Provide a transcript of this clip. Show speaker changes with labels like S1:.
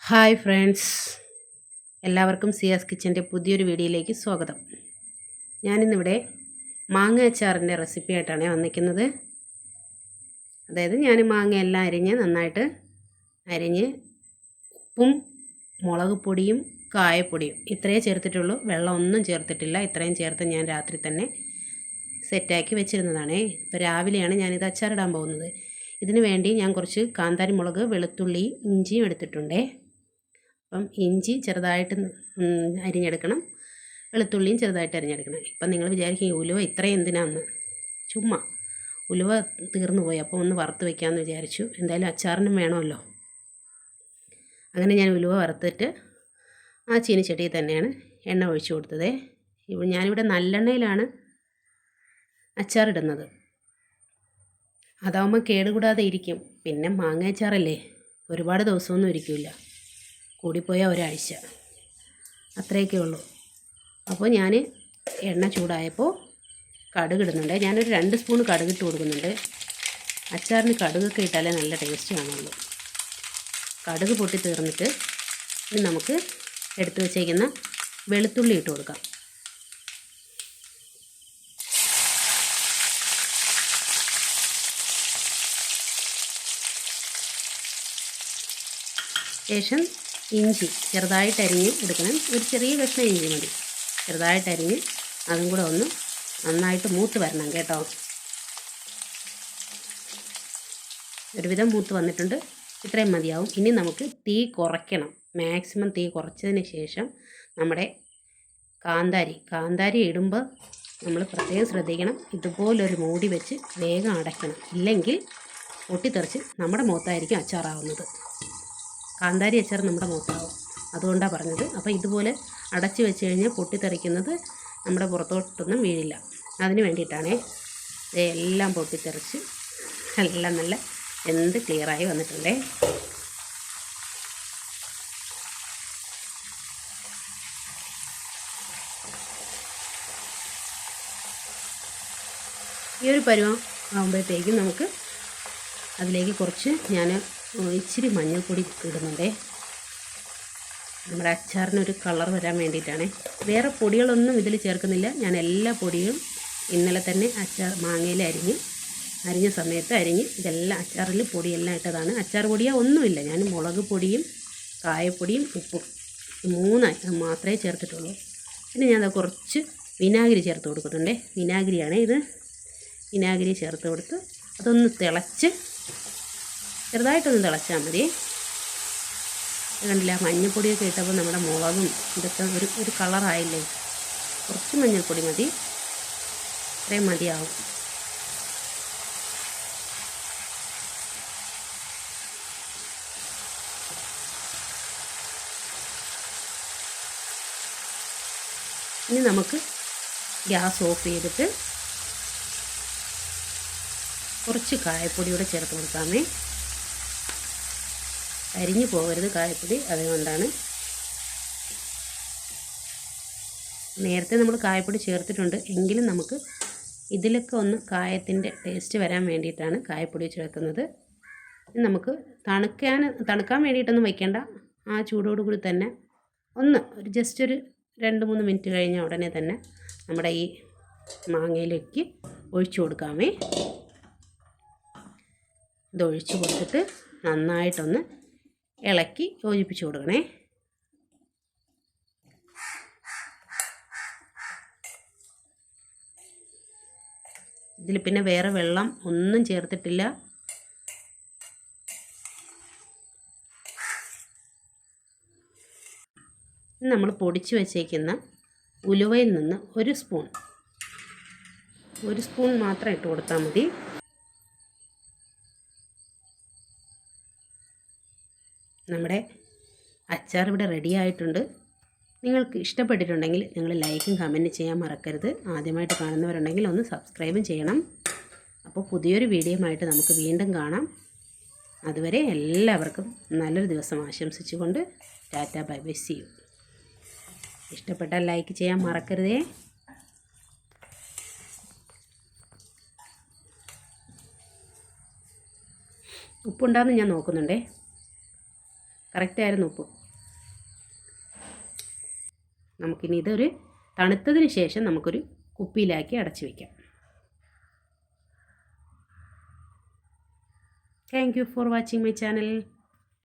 S1: Hi friends, എല്ലാവർക്കും സിയാസ് കിച്ചൻ്റെ പുതിയൊരു വീഡിയോയിലേക്ക് സ്വാഗതം. ഞാനിന്നിവിടെ മാങ്ങ അച്ചാറിൻ്റെ റെസിപ്പി ആയിട്ടാണ് വന്നിരിക്കുന്നത്. അതായത് ഞാൻ മാങ്ങ എല്ലാം നന്നായിട്ട് അരിഞ്ഞ് ഉപ്പും മുളക് പൊടിയും കായപ്പൊടിയും ഇത്രയേ ചേർത്തിട്ടുള്ളൂ. വെള്ളം ഒന്നും ചേർത്തിട്ടില്ല. ഇത്രയും ചേർത്ത് ഞാൻ രാത്രി തന്നെ സെറ്റാക്കി വെച്ചിരുന്നതാണ്. ഇപ്പോൾ രാവിലെയാണ് ഞാനിത് അച്ചാറിടാൻ പോകുന്നത്. ഇതിനു വേണ്ടി ഞാൻ കുറച്ച് കാന്താരി മുളക്, വെളുത്തുള്ളി, ഇഞ്ചിയും എടുത്തിട്ടുണ്ടേ. അപ്പം ഇഞ്ചി ചെറുതായിട്ട് അരിഞ്ഞെടുക്കണം, വെളുത്തുള്ളിയും ചെറുതായിട്ട് അരിഞ്ഞെടുക്കണം. ഇപ്പം നിങ്ങൾ വിചാരിക്കും ഉലുവ ഇത്രയും എന്തിനാന്ന്, ചുമ്മാ ഉലുവ തീർന്നു പോയി, അപ്പോൾ ഒന്ന് വറുത്ത് വയ്ക്കാമെന്ന് വിചാരിച്ചു. എന്തായാലും അച്ചാറിനും വേണമല്ലോ. അങ്ങനെ ഞാൻ ഉലുവ വറുത്തിട്ട് ആ ചീനിച്ചട്ടിയിൽ തന്നെയാണ് എണ്ണ ഒഴിച്ചു കൊടുത്തത്. ഞാനിവിടെ നല്ലെണ്ണയിലാണ് അച്ചാറിടുന്നത്. അതാവുമ്പോൾ കേടുകൂടാതെ ഇരിക്കും. പിന്നെ മാങ്ങ അച്ചാറല്ലേ, ഒരുപാട് ദിവസമൊന്നും ഇരിക്കില്ല, കൂടിപ്പോയാൽ ഒരാഴ്ച, അത്രയൊക്കെ ഉള്ളൂ. അപ്പോൾ ഞാൻ എണ്ണ ചൂടായപ്പോൾ കടുക് ഇടുന്നുണ്ട്. ഞാനൊരു 2 സ്പൂൺ കടുക് ഇട്ട് കൊടുക്കുന്നുണ്ട്. അച്ചാറിന് കടുകൊക്കെ ഇട്ടാലേ നല്ല ടേസ്റ്റ് കാണുള്ളൂ. കടുക് പൊട്ടി തീർന്നിട്ട് ഇനി നമുക്ക് എടുത്തു വച്ചേക്കുന്ന വെളുത്തുള്ളി ഇട്ട് കൊടുക്കാം. ശേഷം ഇഞ്ചി ചെറുതായിട്ട് അരിഞ്ഞ് എടുക്കണം. ഒരു ചെറിയ കഷ്ണം ഇഞ്ചി മതി. ചെറുതായിട്ട് അരിഞ്ഞ് അതും കൂടെ ഒന്ന് നന്നായിട്ട് മൂത്ത് വരണം കേട്ടോ. ഒരുവിധം മൂത്ത് വന്നിട്ടുണ്ട്. ഇത്രയും മതിയാവും. ഇനി നമുക്ക് തീ കുറയ്ക്കണം. മാക്സിമം തീ കുറച്ചതിന് ശേഷം നമ്മുടെ കാന്താരി ഇടുമ്പോൾ നമ്മൾ പ്രത്യേകം ശ്രദ്ധിക്കണം. ഇതുപോലൊരു മൂടി വെച്ച് വേഗം അടയ്ക്കണം. ഇല്ലെങ്കിൽ പൊട്ടിത്തെറിച്ച് നമ്മുടെ മുഖത്തായിരിക്കും അച്ചാറാവുന്നത്. കാന്താരി അച്ചാർ നമ്മുടെ മുഖത്താവും, അതുകൊണ്ടാണ് പറഞ്ഞത്. അപ്പോൾ ഇതുപോലെ അടച്ച് വെച്ച് കഴിഞ്ഞാൽ പൊട്ടിത്തെറിക്കുന്നത് നമ്മുടെ പുറത്തോട്ടൊന്നും വീഴില്ല. അതിന് വേണ്ടിയിട്ടാണേ. എല്ലാം പൊട്ടിത്തെറിച്ച് എല്ലാം നല്ല എന്ത് ക്ലിയറായി വന്നിട്ടുണ്ടേ. ഈ ഒരു പരുവം ആകുമ്പോഴത്തേക്കും നമുക്ക് അതിലേക്ക് കുറച്ച് ഞാൻ ഇച്ചിരി മഞ്ഞൾപ്പൊടി ഇടുന്നുണ്ടേ. നമ്മുടെ അച്ചാറിനൊരു കളർ വരാൻ വേണ്ടിയിട്ടാണ്. വേറെ പൊടികളൊന്നും ഇതിൽ ചേർക്കുന്നില്ല. ഞാൻ എല്ലാ പൊടിയും ഇന്നലെ തന്നെ മാങ്ങയിൽ അരിഞ്ഞ സമയത്ത് ഇതെല്ലാം അച്ചാറിൽ പൊടിയെല്ലാം ഇട്ടതാണ്. അച്ചാർ പൊടിയോ ഒന്നുമില്ല. ഞാൻ മുളക് പൊടിയും കായപ്പൊടിയും ഉപ്പും 3 മാത്രമേ ചേർത്തിട്ടുള്ളൂ. പിന്നെ ഞാൻ കുറച്ച് വിനാഗിരി ചേർത്ത് കൊടുക്കുന്നുണ്ട്. വിനാഗിരിയാണ് ഇത്. വിനാഗിരി ചേർത്ത് കൊടുത്ത് അതൊന്ന് തിളച്ച് ചെറുതായിട്ടൊന്ന് തിളച്ചാൽ മതി. കണ്ടില്ല, മഞ്ഞൾപ്പൊടിയൊക്കെ ഇട്ടപ്പോൾ നമ്മുടെ മുളകും ഇതൊക്കെ ഒരു കളറായില്ലേ. കുറച്ച് മഞ്ഞൾപ്പൊടി മതി, ഇത്രയും മതിയാവും. ഇനി നമുക്ക് ഗ്യാസ് ഓഫ് ചെയ്തിട്ട് കുറച്ച് കായപ്പൊടിയൂടെ ചേർത്ത് കൊടുക്കാമേ. അരിഞ്ഞു പോകരുത് കായപ്പൊടി, അതുകൊണ്ടാണ്. നേരത്തെ നമ്മൾ കായപ്പൊടി ചേർത്തിട്ടുണ്ട്, എങ്കിലും നമുക്ക് ഇതിലൊക്കെ ഒന്ന് കായത്തിൻ്റെ ടേസ്റ്റ് വരാൻ വേണ്ടിയിട്ടാണ് കായപ്പൊടി ചേർക്കുന്നത്. നമുക്ക് തണുക്കാൻ വേണ്ടിയിട്ടൊന്നും വയ്ക്കേണ്ട. ആ ചൂടോടുകൂടി തന്നെ ജസ്റ്റ് ഒരു 2-3 മിനിറ്റ് കഴിഞ്ഞ ഉടനെ തന്നെ നമ്മുടെ ഈ മാങ്ങയിലേക്ക് ഒഴിച്ചു കൊടുക്കാമേ. ഇത് ഒഴിച്ച് കൊടുത്തിട്ട് നന്നായിട്ടൊന്ന് ഇളക്കി യോജിപ്പിച്ച് കൊടുക്കണേ. ഇതിൽ പിന്നെ വേറെ വെള്ളം ഒന്നും ചേർത്തിട്ടില്ല. നമ്മൾ പൊടിച്ച് വെച്ചേക്കുന്ന ഉലുവയിൽ നിന്ന് ഒരു സ്പൂൺ മാത്രം ഇട്ട് കൊടുത്താൽ മതി. നമ്മുടെ അച്ചാർ ഇവിടെ റെഡി ആയിട്ടുണ്ട്. നിങ്ങൾക്ക് ഇഷ്ടപ്പെട്ടിട്ടുണ്ടെങ്കിൽ നിങ്ങൾ ലൈക്കും കമൻറ്റ് ചെയ്യാൻ മറക്കരുത്. ആദ്യമായിട്ട് കാണുന്നവരുണ്ടെങ്കിൽ ഒന്ന് സബ്സ്ക്രൈബും ചെയ്യണം. അപ്പോൾ പുതിയൊരു വീഡിയോയുമായിട്ട് നമുക്ക് വീണ്ടും കാണാം. അതുവരെ എല്ലാവർക്കും നല്ലൊരു ദിവസം ആശംസിച്ചുകൊണ്ട് tata bye bye, see you. ഇഷ്ടപ്പെട്ടാൽ ലൈക്ക് ചെയ്യാൻ മറക്കരുതേ. ഉപ്പുണ്ടാകുന്ന ഞാൻ നോക്കുന്നുണ്ടേ. കറക്റ്റായിരുന്നു ഉപ്പ്. നമുക്കിനി ഇതൊരു തണുത്തതിന് ശേഷം നമുക്കൊരു കുപ്പിയിലാക്കി അടച്ചു വയ്ക്കാം. Thank you for watching my channel.